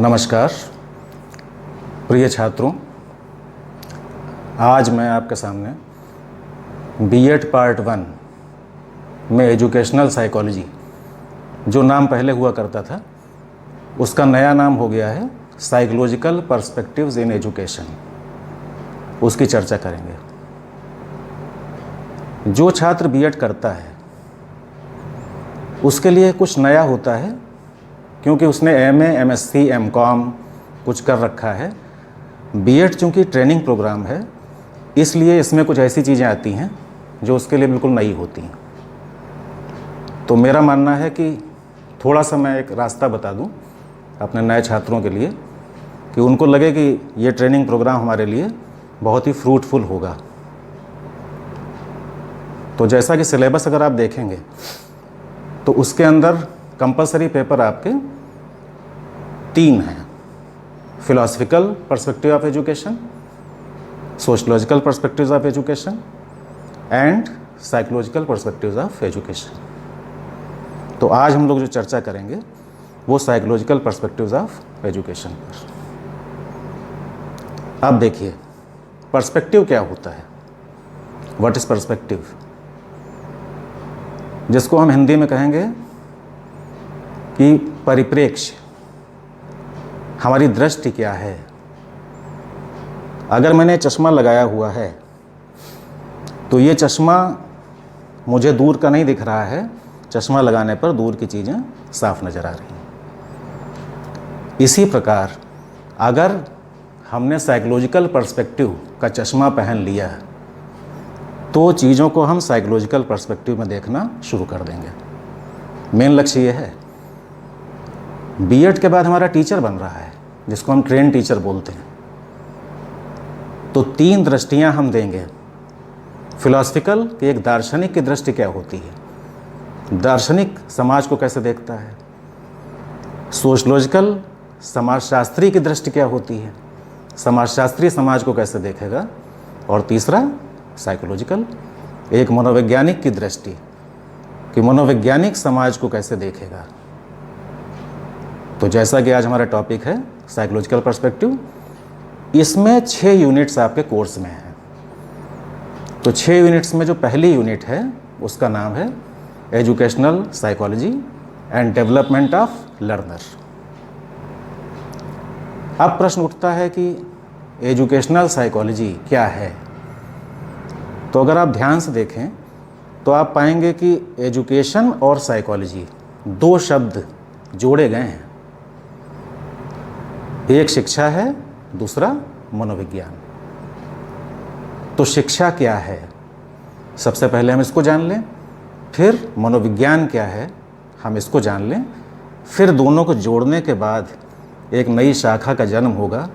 नमस्कार प्रिय छात्रों, आज मैं आपके सामने बीएड पार्ट 1 में एजुकेशनल साइकोलॉजी, जो नाम पहले हुआ करता था उसका नया नाम हो गया है साइकोलॉजिकल पर्सपेक्टिव्स इन एजुकेशन, उसकी चर्चा करेंगे। जो छात्र बीएड करता है उसके लिए कुछ नया होता है, क्योंकि उसने एमए, एमएससी, एमकॉम कुछ कर रखा है। बीएड चूँकि ट्रेनिंग प्रोग्राम है, इसलिए इसमें कुछ ऐसी चीज़ें आती हैं जो उसके लिए बिल्कुल नई होती हैं। तो मेरा मानना है कि थोड़ा सा मैं एक रास्ता बता दूं अपने नए छात्रों के लिए, कि उनको लगे कि ये ट्रेनिंग प्रोग्राम हमारे लिए बहुत ही फ्रूटफुल होगा। तो जैसा कि सिलेबस अगर आप देखेंगे तो उसके अंदर कंपलसरी पेपर आपके 3 हैं: philosophical perspective of education, sociological perspectives of education and psychological perspectives of education. तो आज हम लोग जो चर्चा करेंगे वो साइकोलॉजिकल पर्सपेक्टिव्स ऑफ एजुकेशन पर। अब देखिए, पर्सपेक्टिव क्या होता है, व्हाट इज़ पर्सपेक्टिव, जिसको हम हिंदी में कहेंगे कि परिप्रेक्ष्य, हमारी दृष्टि क्या है। अगर मैंने चश्मा लगाया हुआ है तो ये चश्मा मुझे दूर का नहीं दिख रहा है, चश्मा लगाने पर दूर की चीज़ें साफ नज़र आ रही हैं। इसी प्रकार अगर हमने साइकोलॉजिकल पर्सपेक्टिव का चश्मा पहन लिया तो चीज़ों को हम साइकोलॉजिकल पर्सपेक्टिव में देखना शुरू कर देंगे। मेन लक्ष्य ये है। बीएड के बाद हमारा टीचर बन रहा है, जिसको हम ट्रेन टीचर बोलते हैं। तो 3 दृष्टियां हम देंगे। फिलॉसफिकल, कि एक दार्शनिक की दृष्टि क्या होती है, दार्शनिक समाज को कैसे देखता है। सोशलॉजिकल, समाजशास्त्री की दृष्टि क्या होती है, समाजशास्त्री समाज को कैसे देखेगा। और तीसरा साइकोलॉजिकल, एक मनोवैज्ञानिक की दृष्टि, कि मनोवैज्ञानिक समाज को कैसे देखेगा। तो जैसा कि आज हमारा टॉपिक है साइकोलॉजिकल पर्सपेक्टिव, इसमें 6 यूनिट्स आपके कोर्स में हैं। तो 6 यूनिट्स में जो पहली यूनिट है उसका नाम है educational psychology and development of learner. अब प्रश्न उठता है कि एजुकेशनल साइकोलॉजी क्या है। तो अगर आप ध्यान से देखें तो आप पाएंगे कि एजुकेशन और साइकोलॉजी 2 शब्द जोड़े गए हैं। एक शिक्षा है, दूसरा मनोविज्ञान। तो शिक्षा क्या है, सबसे पहले हम इसको जान लें, फिर मनोविज्ञान क्या है हम इसको जान लें, फिर दोनों को जोड़ने के बाद एक नई शाखा का जन्म होगा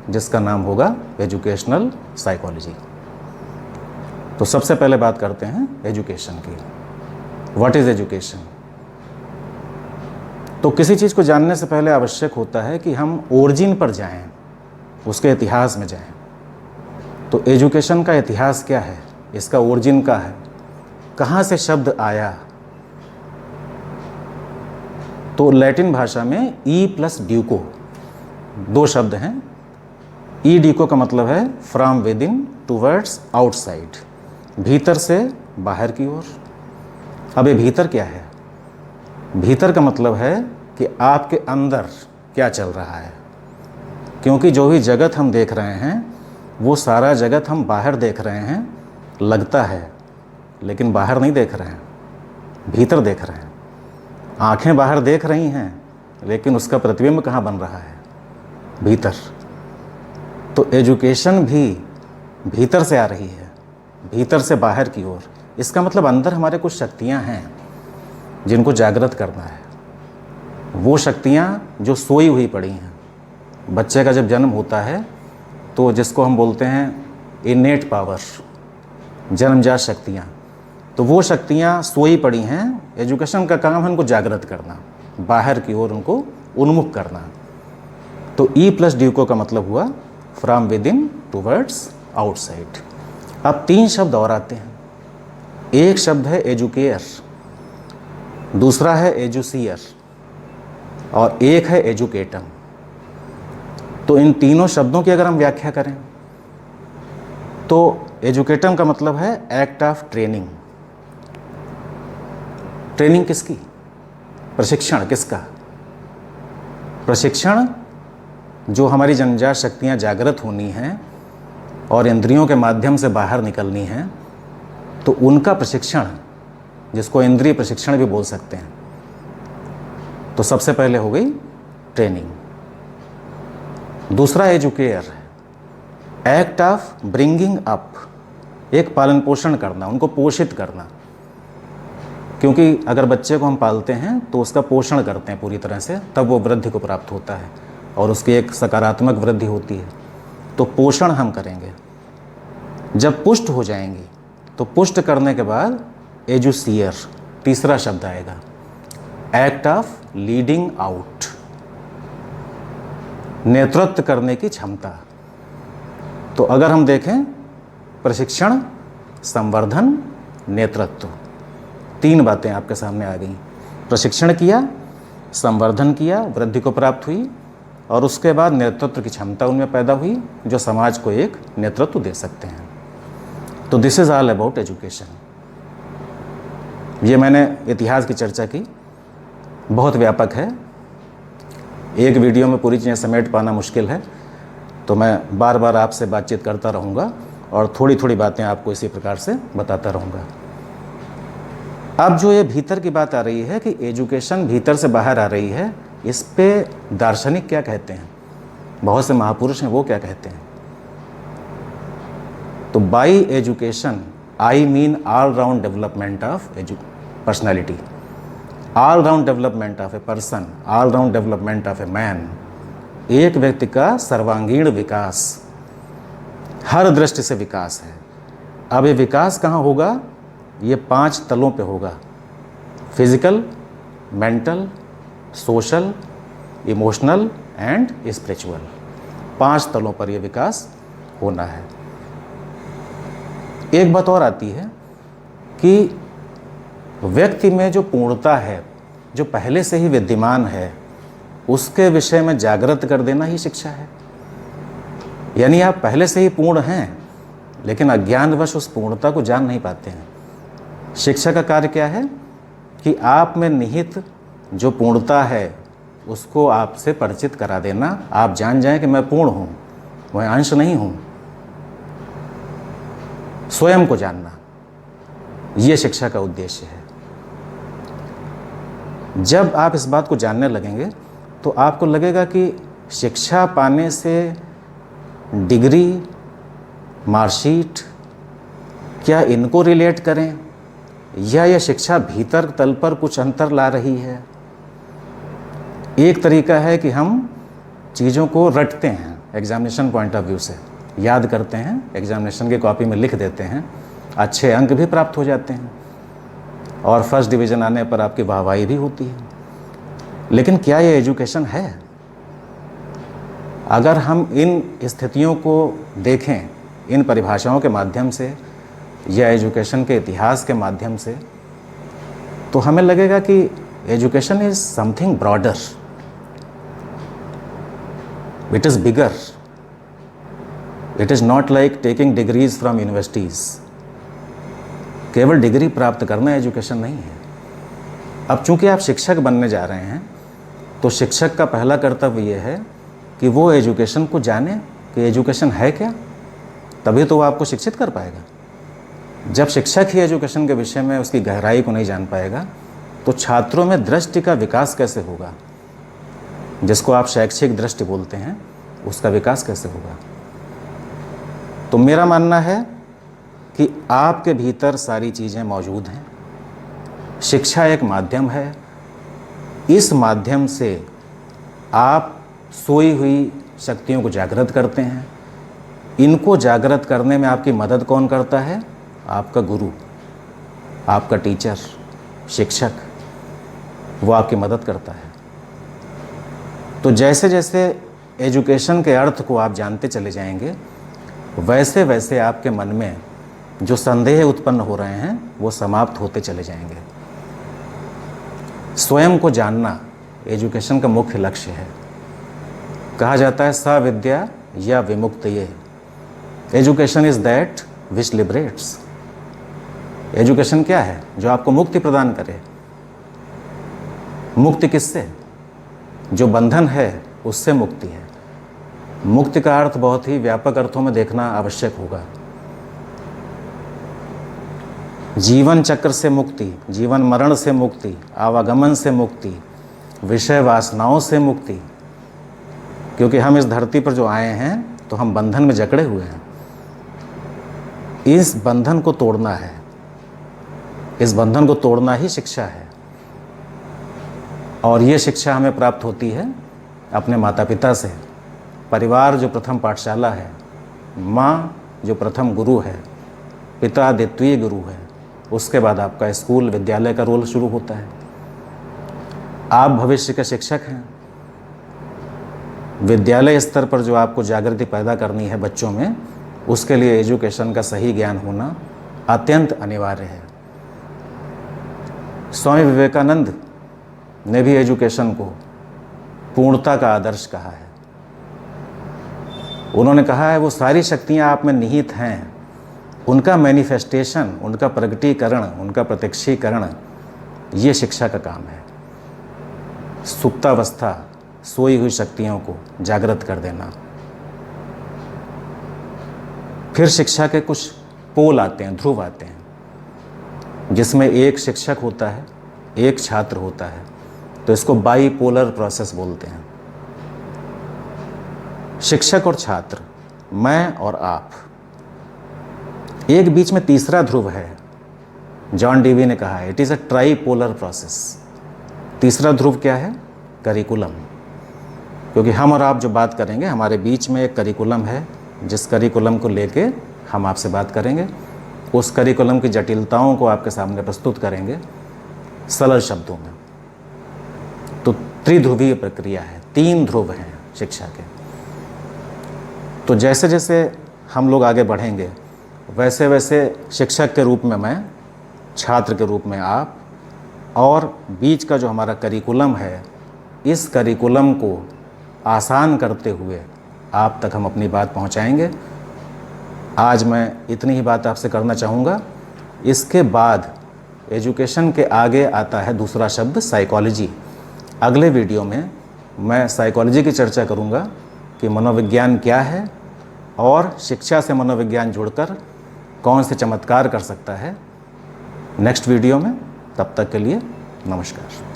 जिसका नाम होगा एजुकेशनल साइकोलॉजी। तो सबसे पहले बात करते हैं एजुकेशन की। What is education. तो किसी चीज़ को जानने से पहले आवश्यक होता है कि हम ओरिजिन पर जाएं, उसके इतिहास में जाएं। तो एजुकेशन का इतिहास क्या है, इसका ओरिजिन क्या है, कहाँ से शब्द आया। तो लैटिन भाषा में ई प्लस ड्यूको 2 शब्द हैं। ई ड्यूको का मतलब है from with in towards outside, भीतर से बाहर की ओर। अब ये भीतर क्या है, भीतर का मतलब है कि आपके अंदर क्या चल रहा है। क्योंकि जो भी जगत हम देख रहे हैं वो सारा जगत हम बाहर देख रहे हैं, लगता है, लेकिन बाहर नहीं देख रहे हैं, भीतर देख रहे हैं। आंखें बाहर देख रही हैं, लेकिन उसका प्रतिबिंब कहाँ बन रहा है, भीतर। तो एजुकेशन भी भीतर से आ रही है, भीतर से बाहर की ओर। इसका मतलब अंदर हमारे कुछ शक्तियाँ हैं जिनको जागृत करना है। वो शक्तियाँ जो सोई हुई पड़ी हैं। बच्चे का जब जन्म होता है तो जिसको हम बोलते हैं इनेट पावर, जन्मजात शक्तियाँ, तो वो शक्तियाँ सोई पड़ी हैं। एजुकेशन का काम है उनको जागृत करना, बाहर की ओर उनको उन्मुख करना। तो ई प्लस ड्यूको का मतलब हुआ from with in towards outside. अब 3 शब्द और आते हैं। एक शब्द है एजुकेयर, दूसरा है एजुसियर और एक है एजुकेटम। तो इन तीनों शब्दों की अगर हम व्याख्या करें तो एजुकेटम का मतलब है एक्ट ऑफ ट्रेनिंग। ट्रेनिंग किसकी? प्रशिक्षण किसका? प्रशिक्षण जो हमारी जन्मजात शक्तियाँ जागृत होनी हैं और इंद्रियों के माध्यम से बाहर निकलनी हैं, तो उनका प्रशिक्षण, जिसको इंद्रिय प्रशिक्षण भी बोल सकते हैं। तो सबसे पहले हो गई ट्रेनिंग। दूसरा एजुकेयर है, एक्ट ऑफ ब्रिंगिंग अप, एक पालन पोषण करना, उनको पोषित करना। क्योंकि अगर बच्चे को हम पालते हैं तो उसका पोषण करते हैं पूरी तरह से, तब वो वृद्धि को प्राप्त होता है और उसकी एक सकारात्मक वृद्धि होती है। तो पोषण हम करेंगे। जब पुष्ट हो जाएंगी तो पुष्ट करने के बाद एजुसियर, तीसरा शब्द आएगा, एक्ट ऑफ लीडिंग आउट, नेतृत्व करने की क्षमता। तो अगर हम देखें प्रशिक्षण, संवर्धन, नेतृत्व, तीन बातें आपके सामने आ गई। प्रशिक्षण किया, संवर्धन किया, वृद्धि को प्राप्त हुई, और उसके बाद नेतृत्व की क्षमता उनमें पैदा हुई जो समाज को एक नेतृत्व दे सकते हैं। तो this is all about education. ये मैंने इतिहास की चर्चा की, बहुत व्यापक है, एक वीडियो में पूरी चीज़ें समेट पाना मुश्किल है, तो मैं बार बार आपसे बातचीत करता रहूँगा और थोड़ी थोड़ी बातें आपको इसी प्रकार से बताता रहूँगा। अब जो ये भीतर की बात आ रही है कि एजुकेशन भीतर से बाहर आ रही है, इस पे दार्शनिक क्या कहते हैं, बहुत से महापुरुष हैं, वो क्या कहते हैं? तो by education I mean all round development of personality, all round development of a person, all round development of a man, एक व्यक्ति का सर्वांगीण विकास, हर दृष्टि से विकास है। अब ये विकास कहाँ होगा? ये 5 तलों पे होगा, physical, mental, social, emotional and spiritual. 5 तलों पर यह विकास होना है। एक बात और आती है कि व्यक्ति में जो पूर्णता है, जो पहले से ही विद्यमान है, उसके विषय में जागृत कर देना ही शिक्षा है। यानी आप पहले से ही पूर्ण हैं, लेकिन अज्ञानवश उस पूर्णता को जान नहीं पाते हैं। शिक्षा का कार्य क्या है कि आप में निहित जो पूर्णता है उसको आपसे परिचित करा देना। आप जान जाएं कि मैं पूर्ण हूँ, मैं अंश नहीं हूँ। स्वयं को जानना, ये शिक्षा का उद्देश्य है। जब आप इस बात को जानने लगेंगे तो आपको लगेगा कि शिक्षा पाने से डिग्री, मार्कशीट, क्या इनको रिलेट करें, या यह शिक्षा भीतर तल पर कुछ अंतर ला रही है। एक तरीका है कि हम चीज़ों को रटते हैं, एग्जामिनेशन पॉइंट ऑफ व्यू से याद करते हैं, एग्जामिनेशन की कॉपी में लिख देते हैं, अच्छे अंक भी प्राप्त हो जाते हैं और फर्स्ट डिवीज़न आने पर आपकी वाहवाही भी होती है। लेकिन क्या ये एजुकेशन है? अगर हम इन स्थितियों को देखें इन परिभाषाओं के माध्यम से या एजुकेशन के इतिहास के माध्यम से, तो हमें लगेगा कि education is something broader, it is bigger, it is not like taking degrees from universities. केवल डिग्री प्राप्त करना एजुकेशन नहीं है। अब चूंकि आप शिक्षक बनने जा रहे हैं, तो शिक्षक का पहला कर्तव्य ये है कि वो एजुकेशन को जाने कि एजुकेशन है क्या, तभी तो वो आपको शिक्षित कर पाएगा। जब शिक्षक ही एजुकेशन के विषय में उसकी गहराई को नहीं जान पाएगा, तो छात्रों में दृष्टि का विकास कैसे होगा? जिसको आप शैक्षिक दृष्टि बोलते हैं, उसका विकास कैसे होगा? तो मेरा मानना है कि आपके भीतर सारी चीज़ें मौजूद हैं। शिक्षा एक माध्यम है, इस माध्यम से आप सोई हुई शक्तियों को जागृत करते हैं। इनको जागृत करने में आपकी मदद कौन करता है? आपका गुरु, आपका टीचर, शिक्षक, वो आपकी मदद करता है। तो जैसे जैसे एजुकेशन के अर्थ को आप जानते चले जाएंगे, वैसे वैसे आपके मन में जो संदेह उत्पन्न हो रहे हैं वो समाप्त होते चले जाएंगे। स्वयं को जानना एजुकेशन का मुख्य लक्ष्य है। कहा जाता है सा विद्या या विमुक्त ये। Education is that which liberates. Education क्या है? जो आपको मुक्ति प्रदान करे। मुक्ति किससे? जो बंधन है उससे मुक्ति है। मुक्ति का अर्थ बहुत ही व्यापक अर्थों में देखना आवश्यक होगा। जीवन चक्र से मुक्ति, जीवन मरण से मुक्ति, आवागमन से मुक्ति, विषय वासनाओं से मुक्ति। क्योंकि हम इस धरती पर जो आए हैं तो हम बंधन में जकड़े हुए हैं। इस बंधन को तोड़ना है। इस बंधन को तोड़ना ही शिक्षा है। और ये शिक्षा हमें प्राप्त होती है अपने माता पिता से। परिवार जो प्रथम पाठशाला है, माँ जो प्रथम गुरु है, पिता द्वितीय गुरु है, उसके बाद आपका स्कूल विद्यालय का रोल शुरू होता है। आप भविष्य के शिक्षक हैं। विद्यालय स्तर पर जो आपको जागृति पैदा करनी है बच्चों में, उसके लिए एजुकेशन का सही ज्ञान होना अत्यंत अनिवार्य है। स्वामी विवेकानंद ने भी एजुकेशन को पूर्णता का आदर्श कहा है। उन्होंने कहा है वो सारी शक्तियाँ आप में निहित हैं, उनका मैनिफेस्टेशन, उनका प्रगटीकरण, उनका प्रत्यक्षीकरण, ये शिक्षा का काम है। सुप्तावस्था, सोई हुई शक्तियों को जागृत कर देना। फिर शिक्षा के कुछ पोल आते हैं, ध्रुव आते हैं, जिसमें एक शिक्षक होता है, एक छात्र होता है। तो इसको बाईपोलर प्रोसेस बोलते हैं। शिक्षक और छात्र, मैं और आप। एक बीच में तीसरा ध्रुव है। जॉन डीवी ने कहा है it is a tripolar process. तीसरा ध्रुव क्या है? करिकुलम। क्योंकि हम और आप जो बात करेंगे, हमारे बीच में एक करिकुलम है, जिस करिकुलम को लेके हम आपसे बात करेंगे। उस करिकुलम की जटिलताओं को आपके सामने प्रस्तुत करेंगे सरल शब्दों में। तो त्रिध्रुवीय प्रक्रिया है, 3 ध्रुव हैं शिक्षा के। तो जैसे जैसे हम लोग आगे बढ़ेंगे, वैसे वैसे शिक्षक के रूप में मैं, छात्र के रूप में आप, और बीच का जो हमारा करिकुलम है, इस करिकुलम को आसान करते हुए आप तक हम अपनी बात पहुंचाएंगे। आज मैं इतनी ही बात आपसे करना चाहूँगा। इसके बाद एजुकेशन के आगे आता है दूसरा शब्द, साइकोलॉजी। अगले वीडियो में मैं साइकोलॉजी की चर्चा करूँगा कि मनोविज्ञान क्या है और शिक्षा से मनोविज्ञान जुड़कर कौन से चमत्कार कर सकता है। नेक्स्ट वीडियो में, तब तक के लिए नमस्कार।